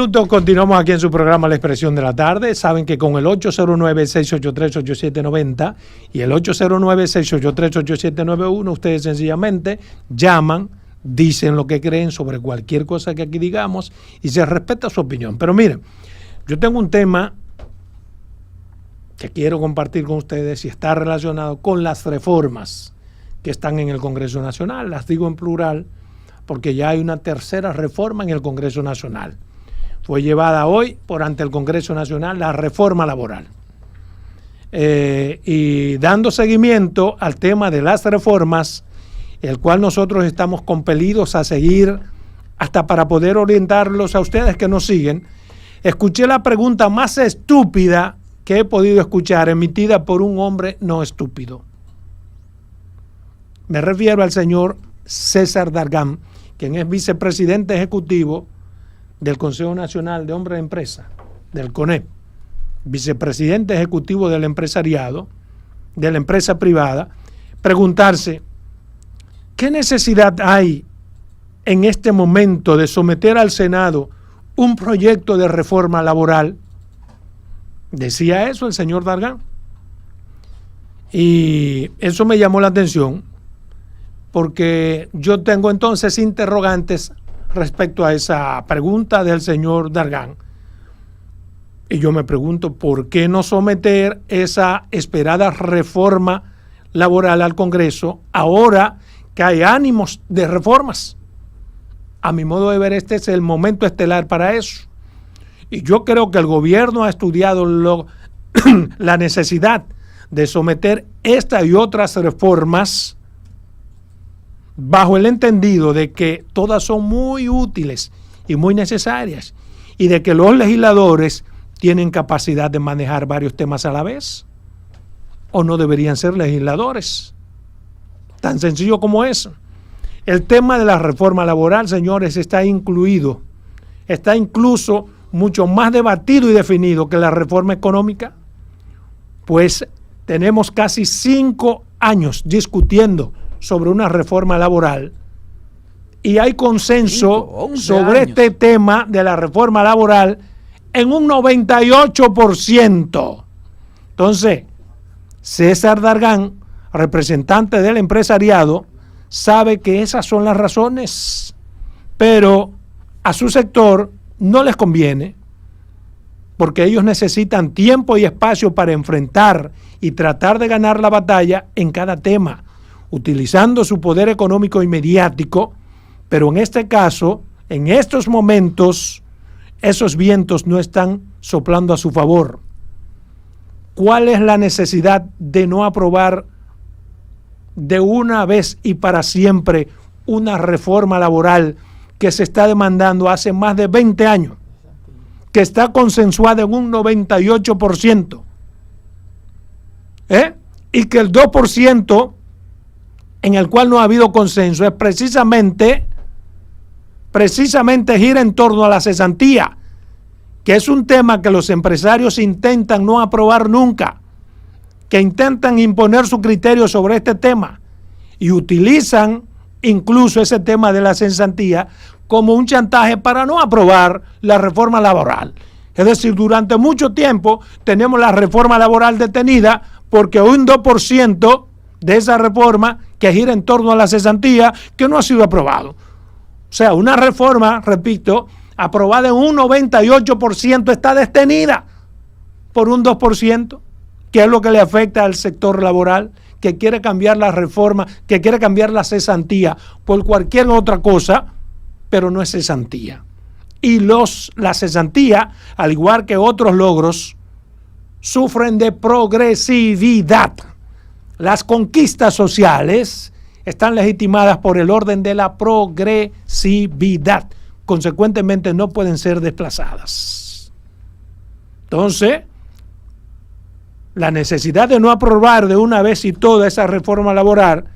Minutos, continuamos aquí en su programa La Expresión de la Tarde. Saben que con el 809-683-8790 y el 809-683-8791 ustedes sencillamente llaman, dicen lo que creen sobre cualquier cosa que aquí digamos y se respeta su opinión. Pero miren, yo tengo un tema que quiero compartir con ustedes y está relacionado con las reformas que están en el Congreso Nacional. Las digo en plural porque ya hay una tercera reforma en el Congreso Nacional. Fue llevada hoy por ante el Congreso Nacional la reforma laboral. Y dando seguimiento al tema de las reformas, el cual nosotros estamos compelidos a seguir hasta para poder orientarlos a ustedes que nos siguen, escuché la pregunta más estúpida que he podido escuchar, emitida por un hombre no estúpido. Me refiero al señor César Dargan, quien es vicepresidente ejecutivo del Consejo Nacional de Hombres de Empresa, del CONEP, vicepresidente ejecutivo del empresariado, de la empresa privada, preguntarse, ¿qué necesidad hay en este momento de someter al Senado un proyecto de reforma laboral? Decía eso el señor Dargan. Y eso me llamó la atención, porque yo tengo entonces interrogantes respecto a esa pregunta del señor Dargan. Y yo me pregunto, ¿por qué no someter esa esperada reforma laboral al Congreso ahora que hay ánimos de reformas? A mi modo de ver, este es el momento estelar para eso. Y yo creo que el gobierno ha estudiado la necesidad de someter esta y otras reformas bajo el entendido de que todas son muy útiles y muy necesarias y de que los legisladores tienen capacidad de manejar varios temas a la vez o no deberían ser legisladores. Tan sencillo como eso. El tema de la reforma laboral, señores, está incluido, está incluso mucho más debatido y definido que la reforma económica, pues tenemos casi 5 años discutiendo sobre una reforma laboral y hay consenso sobre este tema de la reforma laboral en un 98%. Entonces, César Dargan, representante del empresariado, sabe que esas son las razones, pero a su sector no les conviene porque ellos necesitan tiempo y espacio para enfrentar y tratar de ganar la batalla en cada tema, utilizando su poder económico y mediático, pero en este caso, en estos momentos, esos vientos no están soplando a su favor. ¿Cuál es la necesidad de no aprobar de una vez y para siempre una reforma laboral que se está demandando hace más de 20 años, que está consensuada en un 98%, y que el 2% en el cual no ha habido consenso es precisamente gira en torno a la cesantía, que es un tema que los empresarios intentan no aprobar nunca, que intentan imponer su criterio sobre este tema y utilizan incluso ese tema de la cesantía como un chantaje para no aprobar la reforma laboral. Es decir, durante mucho tiempo tenemos la reforma laboral detenida porque un 2% de esa reforma que gira en torno a la cesantía que no ha sido aprobado. O sea, una reforma, repito, aprobada en un 98% está detenida por un 2%, que es lo que le afecta al sector laboral, que quiere cambiar la reforma, que quiere cambiar la cesantía por cualquier otra cosa, pero no es cesantía. Y la cesantía, al igual que otros logros, sufren de progresividad. Las conquistas sociales están legitimadas por el orden de la progresividad. Consecuentemente, no pueden ser desplazadas. Entonces, la necesidad de no aprobar de una vez y toda esa reforma laboral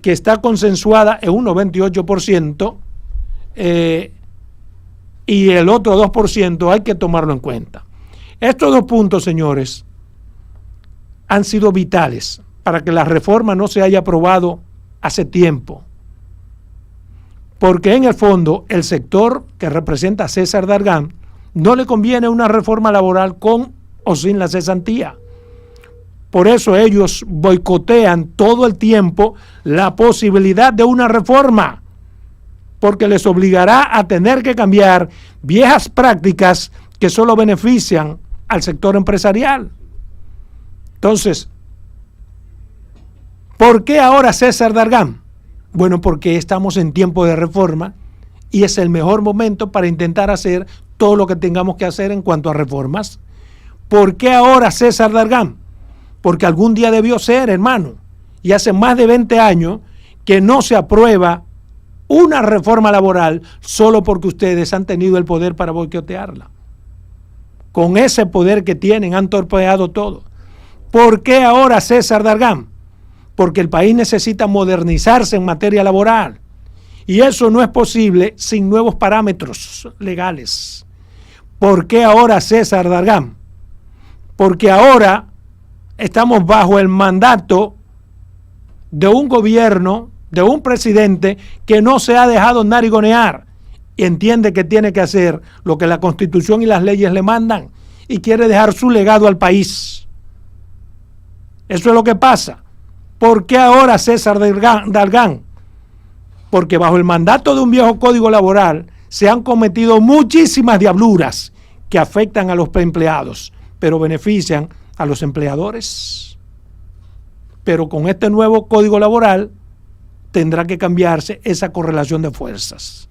que está consensuada en un 98%, y el otro 2% hay que tomarlo en cuenta. Estos 2 puntos, señores, han sido vitales para que la reforma no se haya aprobado hace tiempo. Porque en el fondo el sector que representa a César Dargan no le conviene una reforma laboral con o sin la cesantía. Por eso ellos boicotean todo el tiempo la posibilidad de una reforma, porque les obligará a tener que cambiar viejas prácticas que solo benefician al sector empresarial. Entonces, ¿por qué ahora César Dargan? Bueno, porque estamos en tiempo de reforma y es el mejor momento para intentar hacer todo lo que tengamos que hacer en cuanto a reformas. ¿Por qué ahora César Dargan? Porque algún día debió ser, hermano, y hace más de 20 años que no se aprueba una reforma laboral solo porque ustedes han tenido el poder para boicotearla. Con ese poder que tienen han torpedeado todo. ¿Por qué ahora César Dargan? Porque el país necesita modernizarse en materia laboral y eso no es posible sin nuevos parámetros legales. ¿Por qué ahora César Dargan? Porque ahora estamos bajo el mandato de un gobierno, de un presidente que no se ha dejado narigonear y entiende que tiene que hacer lo que la Constitución y las leyes le mandan y quiere dejar su legado al país. Eso es lo que pasa. ¿Por qué ahora César Dargan? Porque bajo el mandato de un viejo código laboral se han cometido muchísimas diabluras que afectan a los empleados, pero benefician a los empleadores. Pero con este nuevo código laboral tendrá que cambiarse esa correlación de fuerzas.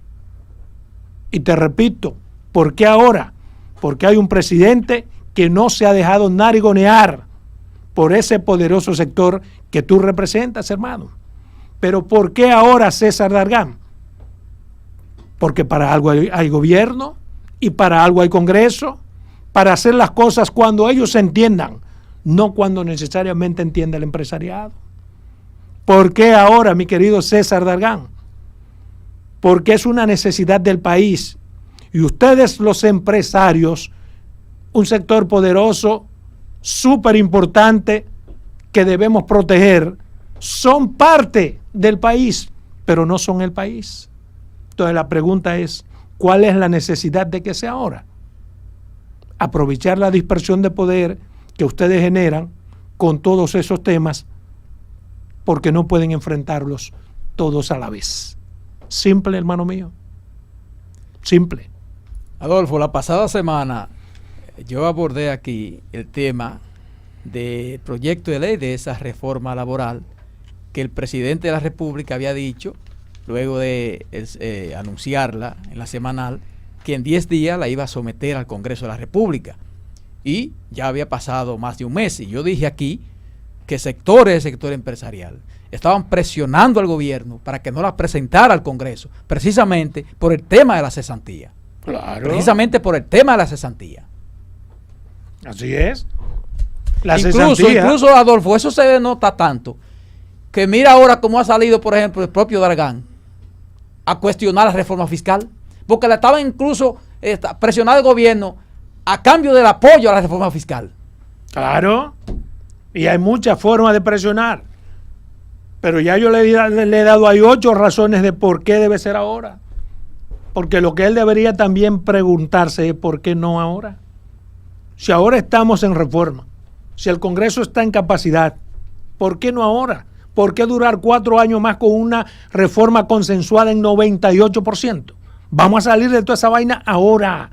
Y te repito, ¿por qué ahora? Porque hay un presidente que no se ha dejado narigonear por ese poderoso sector que tú representas, hermano. Pero ¿por qué ahora César Dargan? Porque para algo hay gobierno y para algo hay Congreso, para hacer las cosas cuando ellos entiendan, no cuando necesariamente entienda el empresariado. ¿Por qué ahora, mi querido César Dargan? Porque es una necesidad del país. Y ustedes, los empresarios, un sector poderoso, súper importante, que debemos proteger, son parte del país, pero no son el país. Entonces la pregunta es, ¿cuál es la necesidad de que sea ahora? Aprovechar la dispersión de poder que ustedes generan con todos esos temas, porque no pueden enfrentarlos todos a la vez. Simple, hermano mío. Simple. Adolfo, la pasada semana yo abordé aquí el tema del proyecto de ley de esa reforma laboral que el presidente de la República había dicho, luego de anunciarla en la semanal, que en 10 días la iba a someter al Congreso de la República. Y ya había pasado más de un mes. Y yo dije aquí que sectores del sector empresarial estaban presionando al gobierno para que no la presentara al Congreso, precisamente por el tema de la cesantía. Claro. Precisamente por el tema de la cesantía. Así es. La incluso, cesantía. Incluso, Adolfo, eso se denota tanto que mira ahora cómo ha salido, por ejemplo, el propio Dargan a cuestionar la reforma fiscal, porque la estaba incluso presionando el gobierno a cambio del apoyo a la reforma fiscal. Claro. Y hay muchas formas de presionar. Pero ya yo le he dado ahí 8 razones de por qué debe ser ahora. Porque lo que él debería también preguntarse es por qué no ahora. Si ahora estamos en reforma, si el Congreso está en capacidad, ¿por qué no ahora? ¿Por qué durar 4 años más con una reforma consensuada en 98%? Vamos a salir de toda esa vaina ahora.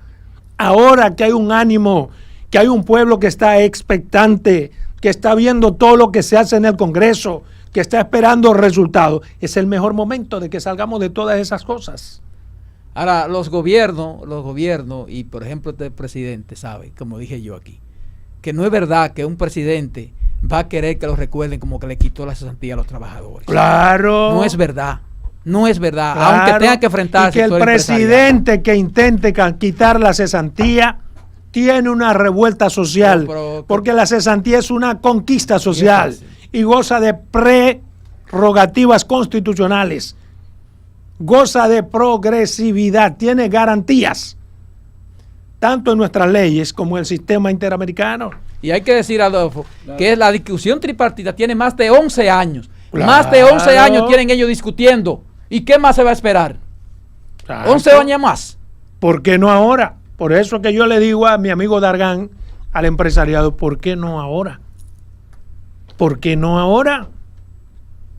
Ahora que hay un ánimo, que hay un pueblo que está expectante, que está viendo todo lo que se hace en el Congreso, que está esperando resultados. Es el mejor momento de que salgamos de todas esas cosas. Ahora, los gobiernos, y por ejemplo este presidente sabe, como dije yo aquí, que no es verdad que un presidente va a querer que lo recuerden como que le quitó la cesantía a los trabajadores. Claro. No es verdad. No es verdad. Claro. Aunque tenga que enfrentarse. Y que el presidente que intente quitar la cesantía tiene una revuelta social, porque la cesantía es una conquista social y goza de prerrogativas constitucionales, goza de progresividad, tiene garantías, tanto en nuestras leyes como en el sistema interamericano. Y hay que decir, Adolfo, que la discusión tripartita tiene más de 11 años. Claro. Más de 11 años tienen ellos discutiendo. ¿Y qué más se va a esperar? Claro. 11 años más. ¿Por qué no ahora? Por eso es que yo le digo a mi amigo Dargan, al empresariado, ¿por qué no ahora? ¿Por qué no ahora?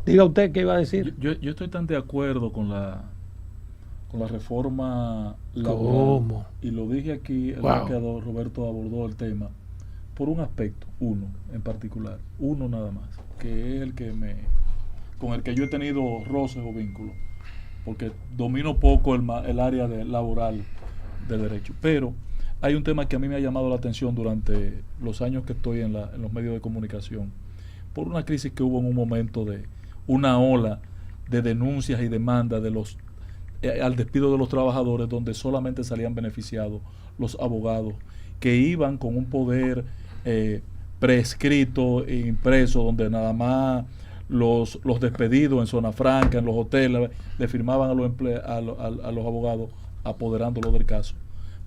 Diga usted qué iba a decir. Yo estoy tan de acuerdo con la reforma laboral. ¿Cómo? Y lo dije aquí, el día que Roberto abordó el tema, por un aspecto, uno en particular, uno nada más, que es el que con el que yo he tenido roces o vínculos, porque domino poco el área laboral del derecho. Pero hay un tema que a mí me ha llamado la atención durante los años que estoy en los medios de comunicación, por una crisis que hubo en un momento de una ola de denuncias y demandas al despido de los trabajadores, donde solamente salían beneficiados los abogados, que iban con un poder prescrito e impreso, donde nada más los despedidos en zona franca, en los hoteles, le firmaban a los abogados, apoderándolos del caso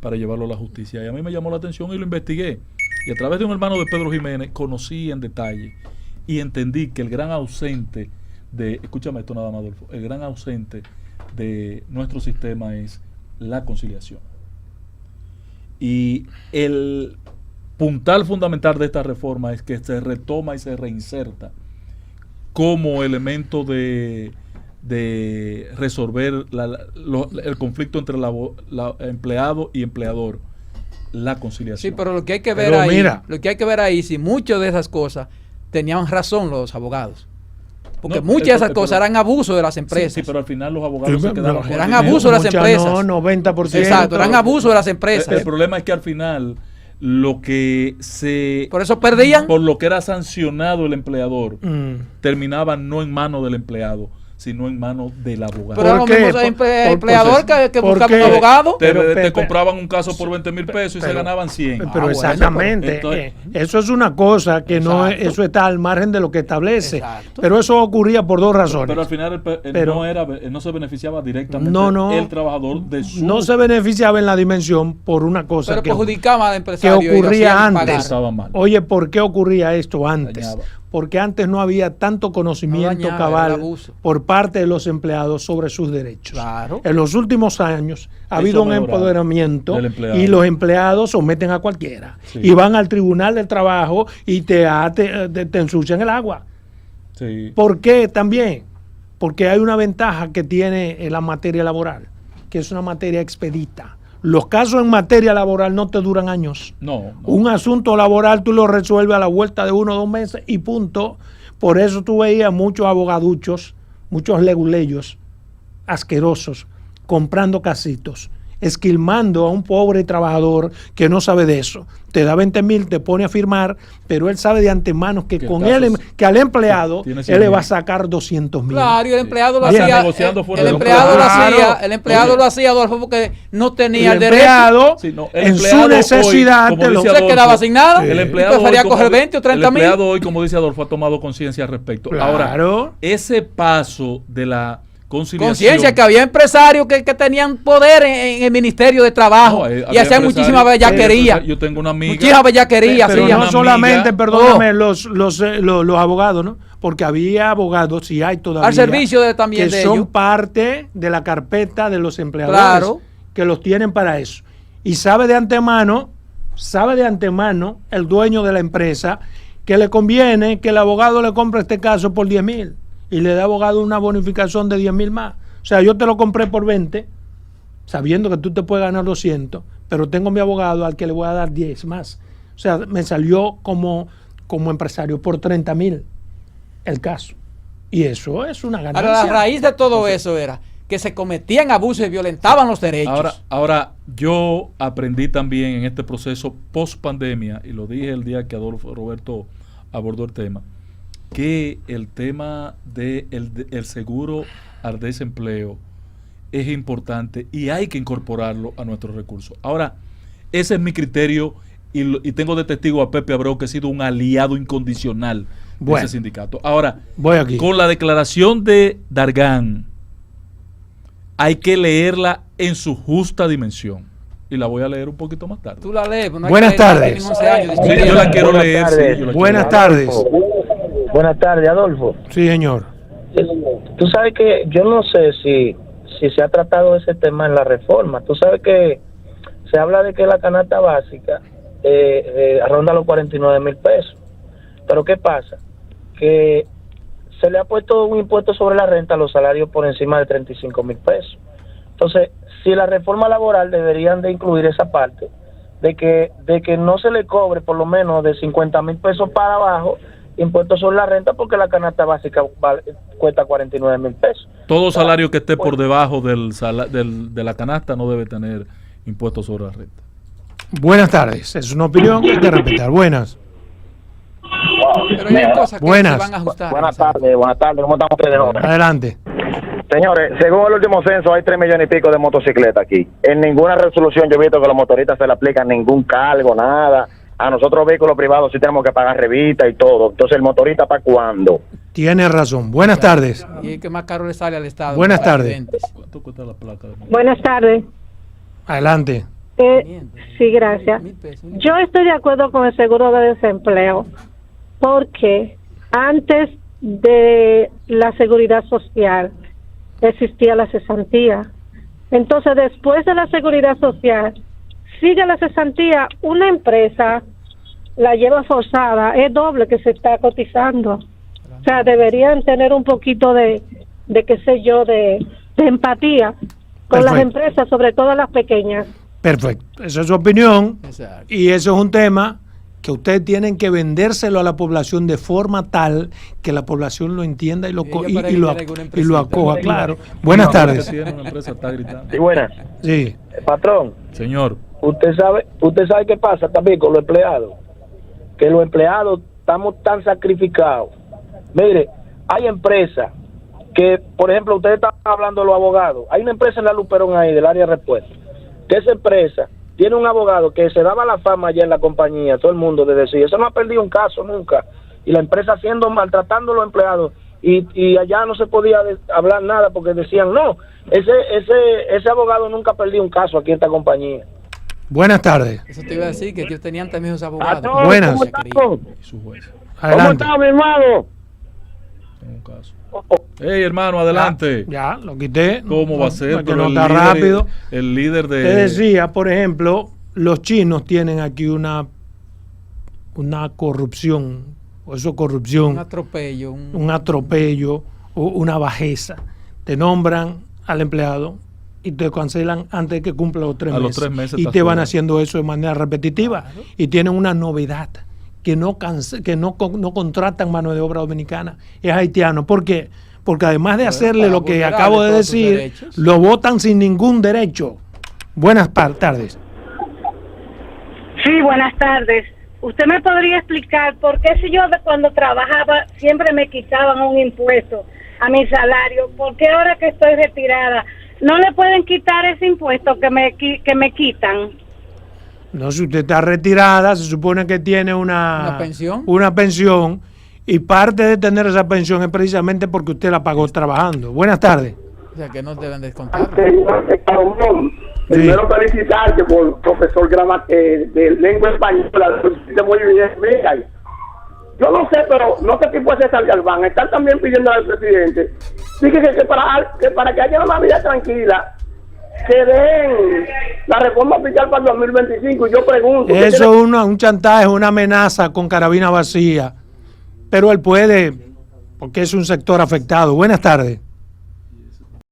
para llevarlo a la justicia. Y a mí me llamó la atención y lo investigué. Y a través de un hermano de Pedro Jiménez conocí en detalle y entendí que el gran ausente escúchame esto nada más, Adolfo, el gran ausente de nuestro sistema es la conciliación. Y el puntal fundamental de esta reforma es que se retoma y se reinserta como elemento de resolver el conflicto entre empleado y empleador, la conciliación. Sí, pero lo que hay que ver ahí, si muchas de esas cosas tenían razón los abogados. Porque muchas de esas cosas eran abuso de las empresas. Sí, pero al final los abogados se quedaron. Eran abuso de las empresas. No, 90%. Exacto, eran abuso de las empresas. El problema es que al final lo que por eso perdían. Por lo que era sancionado el empleador, terminaba no en manos del empleado, sino en manos del abogado. Pero los mismos empleadores que buscaban un abogado. Te compraban un caso por 20,000 pesos y se ganaban 100. Pero exactamente. Entonces, eso es una cosa que no es, eso está al margen de lo que establece. Exacto. Pero eso ocurría por dos razones. Pero al final no se beneficiaba directamente el trabajador de su... No se beneficiaba en la dimensión por una cosa pero perjudicaba al empresario que ocurría antes. Mal. Oye, ¿por qué ocurría esto antes? Dañaba. Porque antes no había tanto conocimiento cabal por parte de los empleados sobre sus derechos. Claro. En los últimos años ha habido un empoderamiento y los empleados someten a cualquiera. Sí. Y van al tribunal del trabajo y te ensucian el agua. Sí. ¿Por qué también? Porque hay una ventaja que tiene la materia laboral, que es una materia expedita. Los casos en materia laboral no te duran años. No. Un asunto laboral tú lo resuelves a la vuelta de 1 o 2 meses y punto. Por eso tú veías muchos abogaduchos, muchos leguleyos asquerosos, comprando casitos, esquilmando a un pobre trabajador que no sabe de eso. Te da 20,000, te pone a firmar, pero él sabe de antemano que con él, que al empleado él le va a sacar 200,000. Claro, y el empleado lo hacía. El empleado lo hacía, Adolfo, porque no tenía el derecho. En su necesidad se quedaba sin nada. El empleado prefería coger 20 o 30,000. El empleado hoy, como dice Adolfo, ha tomado conciencia al respecto. Claro. Ahora, ese paso de la conciencia, que había empresarios que tenían poder en el Ministerio de Trabajo y hacían muchísima bellaquería. Yo tengo una amiga. Muchísima bellaquería. Pero no solamente, perdóname, los abogados, ¿no? Porque había abogados, y hay todavía, al servicio también que de son ellos. Parte de la carpeta de los empleadores, claro, que los tienen para eso. Y sabe de antemano el dueño de la empresa que le conviene que el abogado le compre este caso por 10,000. Y le da abogado una bonificación de 10,000 más. O sea, yo te lo compré por 20, sabiendo que tú te puedes ganar 200, pero tengo mi abogado al que le voy a dar 10 más. O sea, me salió como empresario por 30,000 el caso. Y eso es una ganancia. Ahora, la raíz de todo eso era que se cometían abusos y violentaban los derechos. Ahora, yo aprendí también en este proceso post pandemia, y lo dije el día que Roberto abordó el tema, que el tema del seguro al desempleo es importante y hay que incorporarlo a nuestros recursos. Ahora, ese es mi criterio y tengo de testigo a Pepe Abreu, que ha sido un aliado incondicional de ese sindicato. Ahora, con la declaración de Dargan, hay que leerla en su justa dimensión. Y la voy a leer un poquito más tarde. Tú la lees. No Buenas tardes. Sí, yo la quiero leer. Buenas tardes. Buenas tardes, Adolfo. Sí, señor. Tú sabes que yo no sé si se ha tratado ese tema en la reforma. Tú sabes que se habla de que la canasta básica ronda los 49,000 pesos. Pero ¿qué pasa? Que se le ha puesto un impuesto sobre la renta a los salarios por encima de 35,000 pesos. Entonces, si la reforma laboral deberían de incluir esa parte, de que no se le cobre por lo menos de 50,000 pesos para abajo impuestos sobre la renta, porque la canasta básica cuesta 49,000 pesos. Todo salario que esté por debajo de la canasta no debe tener impuestos sobre la renta. Buenas tardes. Es una opinión que hay que respetar. Buenas. Pero hay cosas que Buenas. se van a ajustar. Buenas tardes, ¿cómo estamos ustedes, jóvenes? Adelante. Señores, según el último censo hay 3 millones y pico de motocicletas aquí. En ninguna resolución yo he visto que los motoristas se le aplican ningún cargo, nada. A nosotros vehículos privados sí tenemos que pagar revista y todo. Entonces, ¿el motorista para cuándo? Tiene razón. Buenas tardes. Y es que más caro le sale al Estado. Buenas los tardes. accidentes. ¿Cuánto cuesta la placa? Buenas tardes. Adelante. Sí, gracias. Yo estoy de acuerdo con el seguro de desempleo, porque antes de la seguridad social existía la cesantía. Entonces, después de la seguridad social, sigue la cesantía, una empresa la lleva forzada, es doble que se está cotizando. O sea, deberían tener un poquito de qué sé yo, de empatía con las empresas, sobre todo las pequeñas. Perfecto. Esa es su opinión. Exacto. Y eso es un tema que ustedes tienen que vendérselo a la población de forma tal que la población lo entienda y lo acoja. Claro. Buenas tardes. Una empresa está gritando. Sí, buenas. Sí. Patrón, Señor, usted sabe qué pasa también con los empleados, que los empleados estamos tan sacrificados. Mire, hay empresas que, por ejemplo, ustedes están hablando de los abogados. Hay una empresa en la Luperón ahí, del área de respuesta, que esa empresa tiene un abogado que se daba la fama allá en la compañía, todo el mundo, de decir, eso no ha perdido un caso nunca. Y la empresa maltratando a los empleados, y allá no se podía hablar nada porque decían, no, ese abogado nunca perdió un caso aquí en esta compañía. Buenas tardes. Eso te iba a decir, que ellos tenían también sus abogados. Buenas. ¿Cómo estamos? y su juez. Adelante. ¿Cómo está, mi hermano? Tengo un caso. Hey, hermano, adelante. Ya, lo quité. ¿Cómo va a ser? Para que Pero no el está líder- rápido. El líder de... Te decía, por ejemplo, los chinos tienen aquí una corrupción, o eso corrupción, Un atropello. un atropello o una bajeza. Te nombran al empleado y te cancelan antes de que cumpla los 3 A meses. los 3 meses Y está te van fuera. haciendo eso de manera repetitiva. Y tienen una novedad, que no contratan mano de obra dominicana, es haitiano. ¿Por qué? Porque además de hacerle para lo que vulnerarle acabo de todos sus decir, derechos. lo votan sin ningún derecho. Buenas tardes. Sí, buenas tardes. ¿Usted me podría explicar por qué si yo cuando trabajaba siempre me quitaban un impuesto a mi salario? ¿Por qué ahora que estoy retirada no le pueden quitar ese impuesto que me quitan? No, si usted está retirada, se supone que tiene ¿Una pensión? Una pensión, y parte de tener esa pensión es precisamente porque usted la pagó trabajando. Buenas tardes. O sea, que no deben descontar. Primero felicitarte por profesor de lengua española. Muy bien. Mira, yo no sé, pero no sé qué puede ser Galván. Están también pidiendo al presidente que para que haya una vida tranquila, que den la reforma fiscal para el 2025. Y yo pregunto, Eso es un chantaje, una amenaza con carabina vacía. Pero él puede, porque es un sector afectado. Buenas tardes.